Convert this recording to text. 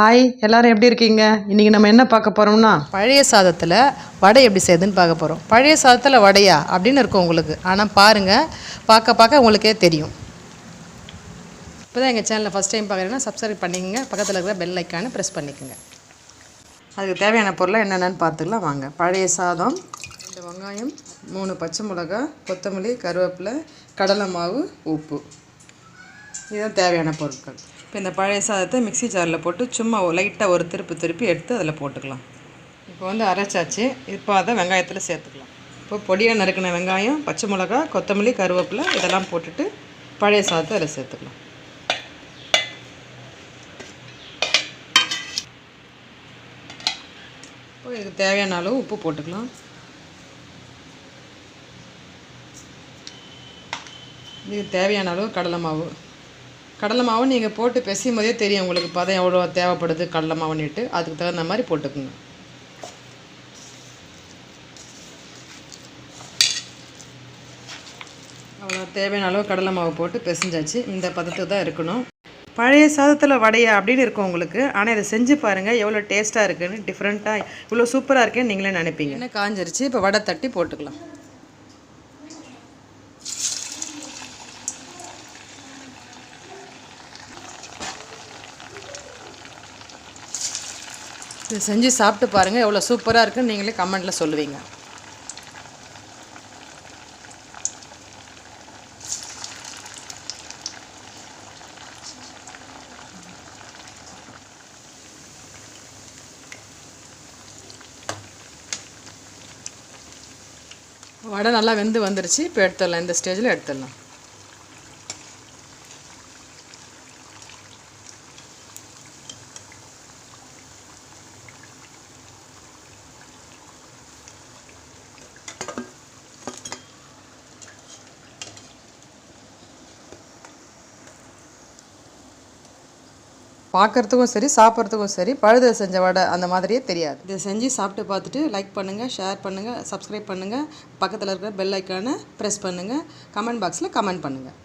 Hi எல்லாரும் எப்படி இருக்கீங்க? இன்றைக்கி நம்ம என்ன பார்க்க போகிறோம்னா பழைய சாதத்தில் வடை எப்படி செய்யுதுன்னு பார்க்க போகிறோம். பழைய சாதத்தில் வடையா அப்படின்னு இருக்கும் உங்களுக்கு. ஆனால் பாருங்கள், பார்க்க உங்களுக்கே தெரியும். இப்போ தான் எங்கள் சேனலில் ஃபஸ்ட் டைம் பார்க்குறீங்கன்னா சப்ஸ்கிரைப் பண்ணிக்கோங்க. பக்கத்தில் இருக்கிற பெல் ஐக்கானை ப்ரெஸ் பண்ணிக்கோங்க. அதுக்கு தேவையான பொருளை என்னென்னு பார்த்துக்கலாம் வாங்க. பழைய சாதம், 2 வெங்காயம், 3 பச்சை மிளகா, கொத்தமல்லி, கருவேப்பிலை, கடலை மாவு, உப்பு. இதுதான் தேவையான பொருட்கள். இப்போ இந்த பழைய சாதத்தை மிக்ஸி ஜாரில் போட்டு சும்மா லைட்டாக ஒரு திருப்பி எடுத்து அதில் போட்டுக்கலாம். இப்போ அரைச்சாச்சு. இப்போ அதை வெங்காயத்தில் சேர்த்துக்கலாம். இப்போ பொடியாக நறுக்கின வெங்காயம், பச்சை மிளகா, கொத்தமல்லி, கருவேப்பிலை இதெல்லாம் போட்டுட்டு பழைய சாதத்தை அதில் சேர்த்துக்கலாம். இப்போ இதுக்கு தேவையான அளவு உப்பு போட்டுக்கலாம். இதுக்கு தேவையான அளவு கடலை மாவு நீங்கள் போட்டு பிசையும் போதே தெரியும் உங்களுக்கு பதம் எவ்வளோ தேவைப்படுது கடலை மாவுன்னுட்டு. அதுக்கு தகுந்த மாதிரி போட்டுக்குங்க. அவ்வளோ தேவையான அளவு கடலை மாவு போட்டு பிசைஞ்சாச்சு. இந்த பதத்துக்கு தான் இருக்கணும். பழைய சாதத்தில் வடையா அப்படின்னு இருக்கும் உங்களுக்கு. ஆனால் இதை செஞ்சு பாருங்கள் எவ்வளோ டேஸ்ட்டாக இருக்குதுன்னு, டிஃப்ரெண்ட்டாக இவ்வளோ சூப்பராக இருக்குன்னு நீங்களே நினைப்பீங்க. என்ன காஞ்சிருச்சு. இப்போ வடை தட்டி போட்டுக்கலாம். இது செஞ்சு சாப்பிட்டு பாருங்கள் எவ்வளோ சூப்பராக இருக்குன்னு நீங்களே கமெண்ட்டில் சொல்லுவீங்க. வடை நல்லா வெந்து வந்துருச்சு. இப்போ எடுத்துடலாம். இந்த ஸ்டேஜில் எடுத்துடலாம். பார்க்குறதுக்கும் சரி, சாப்பிட்றதுக்கும் சரி, பழுது செஞ்ச வடை அந்த மாதிரியே தெரியாது. இதை செஞ்சு சாப்பிட்டு பார்த்துட்டு லைக் பண்ணுங்கள், ஷேர் பண்ணுங்கள், சப்ஸ்கிரைப் பண்ணுங்கள், பக்கத்தில் இருக்கிற பெல் ஐக்கானை ப்ரெஸ் பண்ணுங்கள், கமெண்ட் பாக்ஸில் கமெண்ட் பண்ணுங்கள்.